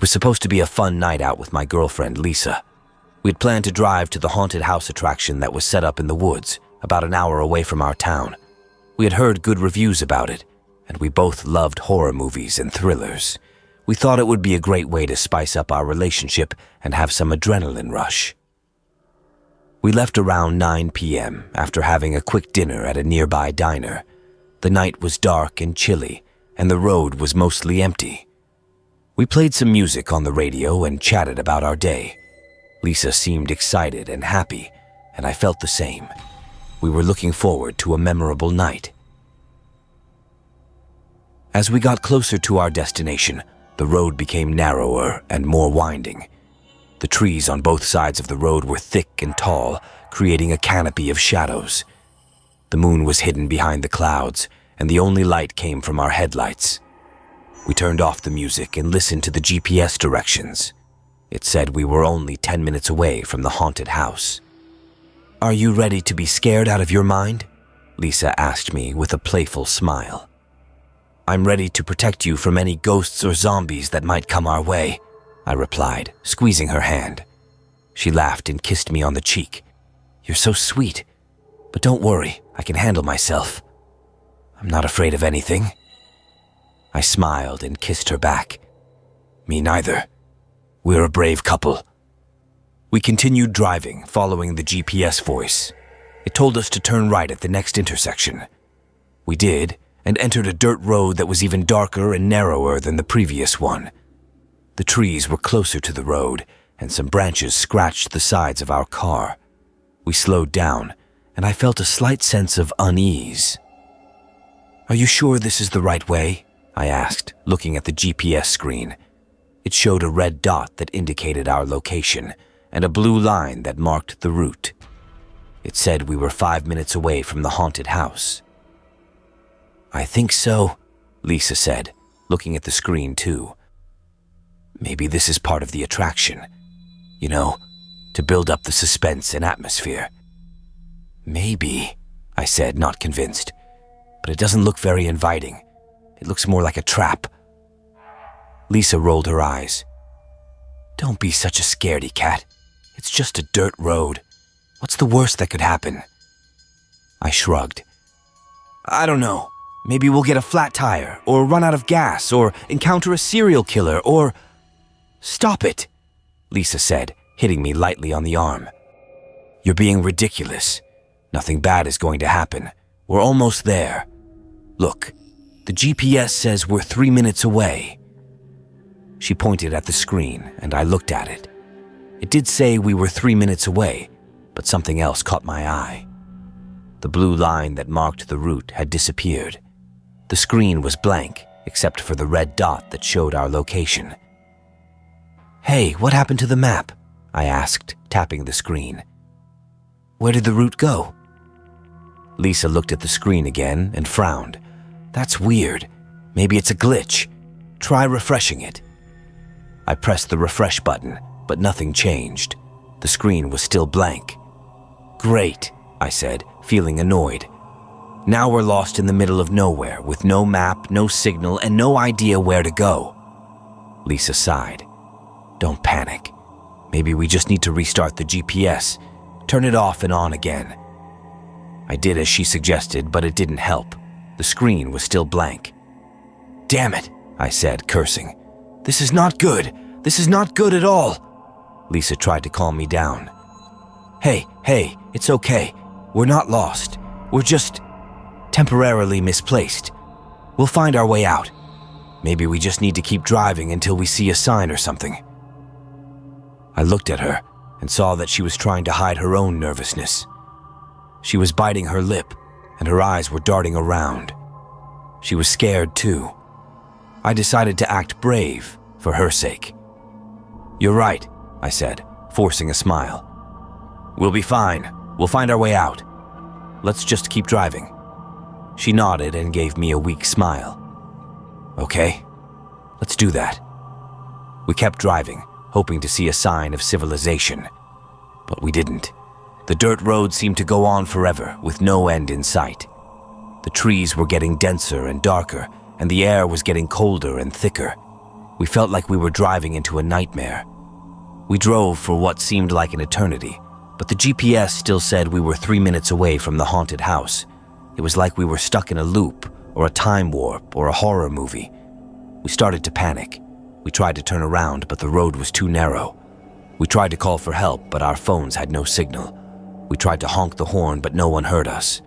was supposed to be a fun night out with my girlfriend, Lisa. We'd planned to drive to the haunted house attraction that was set up in the woods, about an hour away from our town. We had heard good reviews about it, and we both loved horror movies and thrillers. We thought it would be a great way to spice up our relationship and have some adrenaline rush. We left around 9 p.m. after having a quick dinner at a nearby diner. The night was dark and chilly, and the road was mostly empty. We played some music on the radio and chatted about our day. Lisa seemed excited and happy, and I felt the same. We were looking forward to a memorable night. As we got closer to our destination, the road became narrower and more winding. The trees on both sides of the road were thick and tall, creating a canopy of shadows. The moon was hidden behind the clouds, and the only light came from our headlights. We turned off the music and listened to the GPS directions. It said we were only 10 minutes away from the haunted house. "Are you ready to be scared out of your mind?" Lisa asked me with a playful smile. "I'm ready to protect you from any ghosts or zombies that might come our way," I replied, squeezing her hand. She laughed and kissed me on the cheek. "You're so sweet, but don't worry, I can handle myself. I'm not afraid of anything." I smiled and kissed her back. "Me neither. We're a brave couple." We continued driving, following the GPS voice. It told us to turn right at the next intersection. We did, and entered a dirt road that was even darker and narrower than the previous one. The trees were closer to the road, and some branches scratched the sides of our car. We slowed down, and I felt a slight sense of unease. "Are you sure this is the right way?" I asked, looking at the GPS screen. It showed a red dot that indicated our location, and a blue line that marked the route. It said we were 5 minutes away from the haunted house. "I think so," Lisa said, looking at the screen too. "Maybe this is part of the attraction. You know, to build up the suspense and atmosphere." "Maybe," I said, not convinced. "But it doesn't look very inviting. It looks more like a trap." Lisa rolled her eyes. "Don't be such a scaredy cat. It's just a dirt road. What's the worst that could happen?" I shrugged. "I don't know. Maybe we'll get a flat tire, or run out of gas, or encounter a serial killer, or—" "Stop it," Lisa said, hitting me lightly on the arm. "You're being ridiculous. Nothing bad is going to happen. We're almost there. Look, the GPS says we're 3 minutes away." She pointed at the screen, and I looked at it. It did say we were 3 minutes away, but something else caught my eye. The blue line that marked the route had disappeared. The screen was blank, except for the red dot that showed our location. "Hey, what happened to the map?" I asked, tapping the screen. "Where did the route go?" Lisa looked at the screen again and frowned. "That's weird. Maybe it's a glitch. Try refreshing it." I pressed the refresh button, but nothing changed. The screen was still blank. "Great," I said, feeling annoyed. "Now we're lost in the middle of nowhere with no map, no signal, and no idea where to go." Lisa sighed. "Don't panic. Maybe we just need to restart the GPS. Turn it off and on again." I did as she suggested, but it didn't help. The screen was still blank. "Damn it," I said, cursing. "This is not good. This is not good at all." Lisa tried to calm me down. Hey, it's okay. We're not lost. We're just temporarily misplaced. We'll find our way out. Maybe we just need to keep driving until we see a sign or something." I looked at her and saw that she was trying to hide her own nervousness. She was biting her lip, and her eyes were darting around. She was scared too. I decided to act brave for her sake. "You're right," I said, forcing a smile. "We'll be fine. We'll find our way out. Let's just keep driving." She nodded and gave me a weak smile. "Okay, let's do that." We kept driving, hoping to see a sign of civilization. But we didn't. The dirt road seemed to go on forever, with no end in sight. The trees were getting denser and darker, and the air was getting colder and thicker. We felt like we were driving into a nightmare. We drove for what seemed like an eternity, but the GPS still said we were 3 minutes away from the haunted house. It was like we were stuck in a loop, or a time warp, or a horror movie. We started to panic. We tried to turn around, but the road was too narrow. We tried to call for help, but our phones had no signal. We tried to honk the horn, but no one heard us.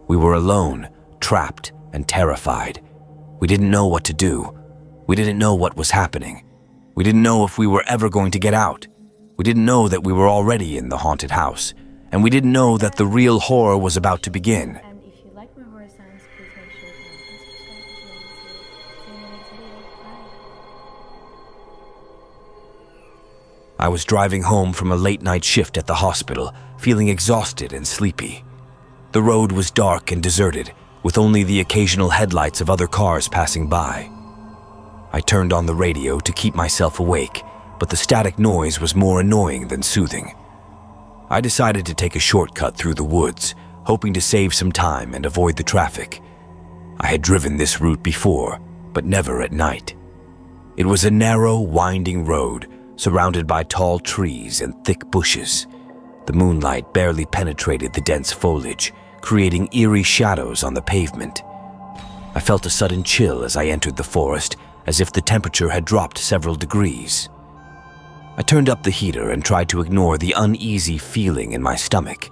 We were alone, trapped, and terrified. We didn't know what to do. We didn't know what was happening. We didn't know if we were ever going to get out. We didn't know that we were already in the haunted house, and we didn't know that the real horror was about to begin. And if you like my horror sounds, please make sure to like and subscribe if you want to see it. See you in the next video. Bye. I was driving home from a late-night shift at the hospital, feeling exhausted and sleepy. The road was dark and deserted, with only the occasional headlights of other cars passing by. I turned on the radio to keep myself awake, but the static noise was more annoying than soothing. I decided to take a shortcut through the woods, hoping to save some time and avoid the traffic. I had driven this route before, but never at night. It was a narrow, winding road, surrounded by tall trees and thick bushes. The moonlight barely penetrated the dense foliage, creating eerie shadows on the pavement. I felt a sudden chill as I entered the forest, as if the temperature had dropped several degrees. I turned up the heater and tried to ignore the uneasy feeling in my stomach.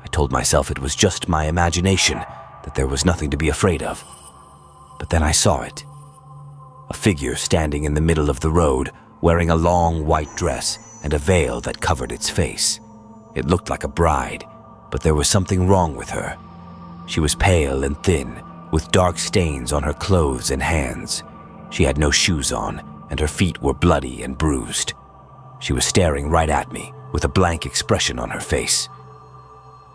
I told myself it was just my imagination, that there was nothing to be afraid of. But then I saw it. A figure standing in the middle of the road, wearing a long white dress and a veil that covered its face. It looked like a bride, but there was something wrong with her. She was pale and thin, with dark stains on her clothes and hands. She had no shoes on, and her feet were bloody and bruised. She was staring right at me, with a blank expression on her face.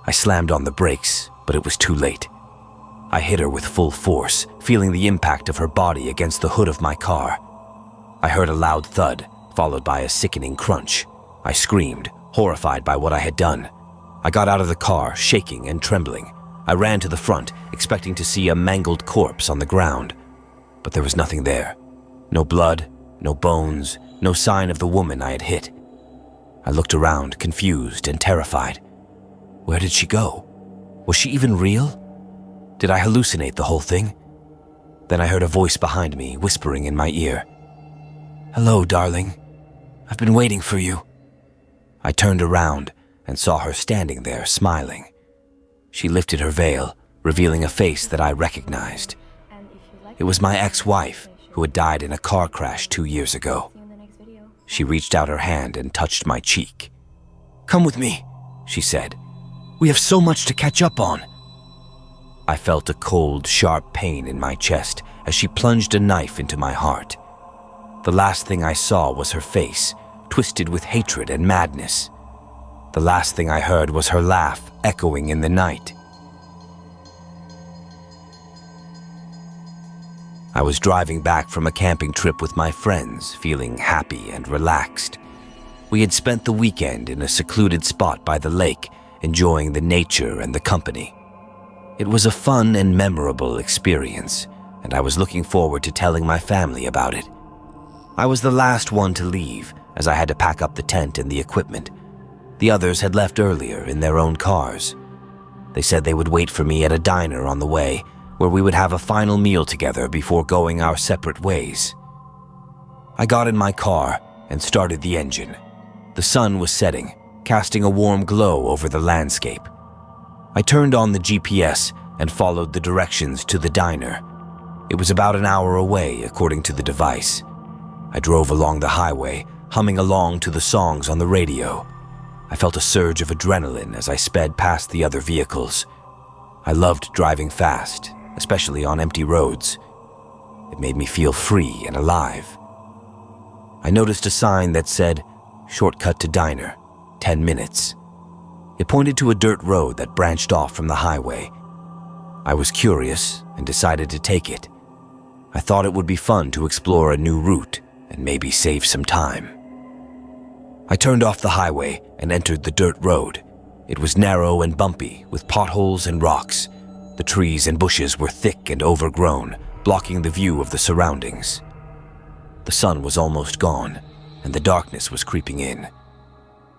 I slammed on the brakes, but it was too late. I hit her with full force, feeling the impact of her body against the hood of my car. I heard a loud thud, followed by a sickening crunch. I screamed, horrified by what I had done. I got out of the car, shaking and trembling. I ran to the front, expecting to see a mangled corpse on the ground. But there was nothing there. No blood, no bones, no sign of the woman I had hit. I looked around, confused and terrified. Where did she go? Was she even real? Did I hallucinate the whole thing? Then I heard a voice behind me, whispering in my ear. "Hello, darling. I've been waiting for you." I turned around and saw her standing there, smiling. She lifted her veil, revealing a face that I recognized. It was my ex-wife, who had died in a car crash 2 years ago. She reached out her hand and touched my cheek. "Come with me," she said. "We have so much to catch up on." I felt a cold, sharp pain in my chest as she plunged a knife into my heart. The last thing I saw was her face, twisted with hatred and madness. The last thing I heard was her laugh echoing in the night. I was driving back from a camping trip with my friends, feeling happy and relaxed. We had spent the weekend in a secluded spot by the lake, enjoying the nature and the company. It was a fun and memorable experience, and I was looking forward to telling my family about it. I was the last one to leave, as I had to pack up the tent and the equipment. The others had left earlier in their own cars. They said they would wait for me at a diner on the way, where we would have a final meal together before going our separate ways. I got in my car and started the engine. The sun was setting, casting a warm glow over the landscape. I turned on the GPS and followed the directions to the diner. It was about an hour away, according to the device. I drove along the highway, humming along to the songs on the radio. I felt a surge of adrenaline as I sped past the other vehicles. I loved driving fast, especially on empty roads. It made me feel free and alive. I noticed a sign that said, "Shortcut to diner, 10 minutes." It pointed to a dirt road that branched off from the highway. I was curious and decided to take it. I thought it would be fun to explore a new route and maybe save some time. I turned off the highway and entered the dirt road. It was narrow and bumpy, with potholes and rocks. The trees and bushes were thick and overgrown, blocking the view of the surroundings. The sun was almost gone, and the darkness was creeping in.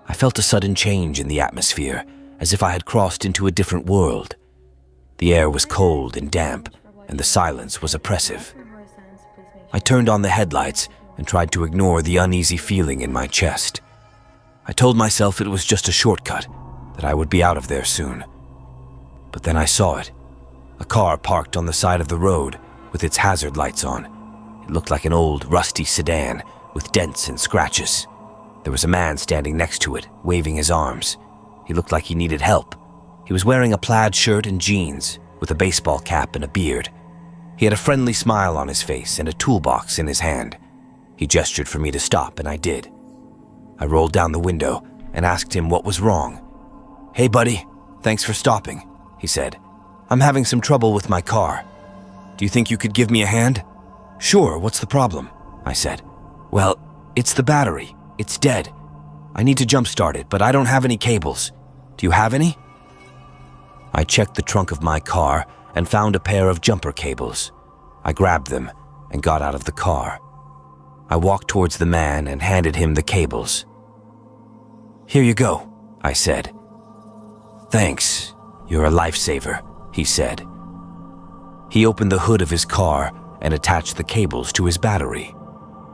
I felt a sudden change in the atmosphere, as if I had crossed into a different world. The air was cold and damp, and the silence was oppressive. I turned on the headlights and tried to ignore the uneasy feeling in my chest. I told myself it was just a shortcut, that I would be out of there soon. But then I saw it. A car parked on the side of the road with its hazard lights on. It looked like an old, rusty sedan with dents and scratches. There was a man standing next to it, waving his arms. He looked like he needed help. He was wearing a plaid shirt and jeans, with a baseball cap and a beard. He had a friendly smile on his face and a toolbox in his hand. He gestured for me to stop, and I did. I rolled down the window and asked him what was wrong. "Hey, buddy, thanks for stopping," he said. "I'm having some trouble with my car. Do you think you could give me a hand?" "Sure, what's the problem?" I said. "Well, it's the battery. It's dead. I need to jump-start it, but I don't have any cables. Do you have any?" I checked the trunk of my car and found a pair of jumper cables. I grabbed them and got out of the car. I walked towards the man and handed him the cables. "Here you go," I said. "Thanks. You're a lifesaver," he said. He opened the hood of his car and attached the cables to his battery.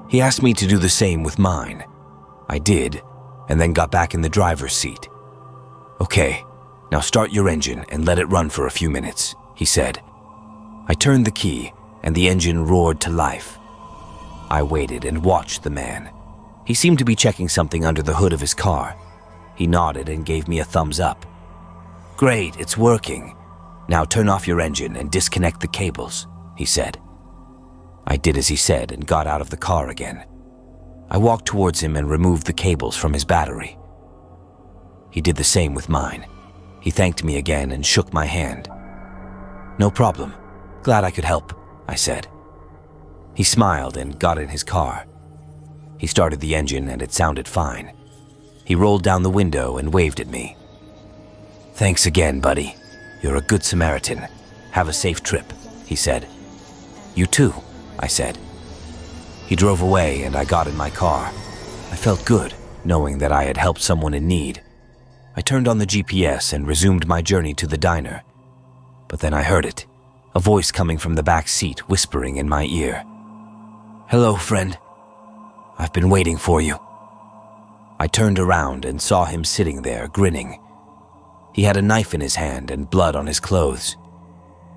He asked me to do the same with mine. I did, and then got back in the driver's seat. "Okay, now start your engine and let it run for a few minutes," he said. I turned the key, and the engine roared to life. I waited and watched the man. He seemed to be checking something under the hood of his car. He nodded and gave me a thumbs up. "Great, it's working. Now turn off your engine and disconnect the cables," he said. I did as he said and got out of the car again. I walked towards him and removed the cables from his battery. He did the same with mine. He thanked me again and shook my hand. "No problem. Glad I could help," I said. He smiled and got in his car. He started the engine and it sounded fine. He rolled down the window and waved at me. "Thanks again, buddy. You're a good Samaritan. Have a safe trip," he said. "You too," I said. He drove away and I got in my car. I felt good, knowing that I had helped someone in need. I turned on the GPS and resumed my journey to the diner. But then I heard it, a voice coming from the back seat whispering in my ear. "Hello, friend. I've been waiting for you." I turned around and saw him sitting there, grinning. He had a knife in his hand and blood on his clothes.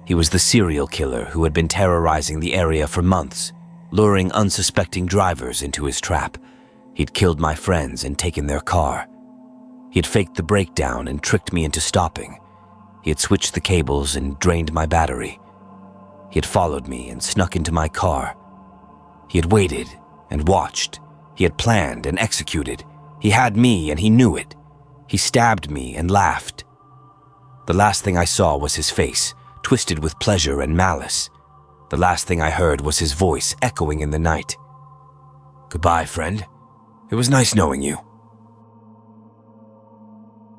He was the serial killer who had been terrorizing the area for months, luring unsuspecting drivers into his trap. He'd killed my friends and taken their car. He had faked the breakdown and tricked me into stopping. He had switched the cables and drained my battery. He had followed me and snuck into my car. He had waited and watched. He had planned and executed. He had me and he knew it. He stabbed me and laughed. The last thing I saw was his face, twisted with pleasure and malice. The last thing I heard was his voice echoing in the night. "Goodbye, friend. It was nice knowing you."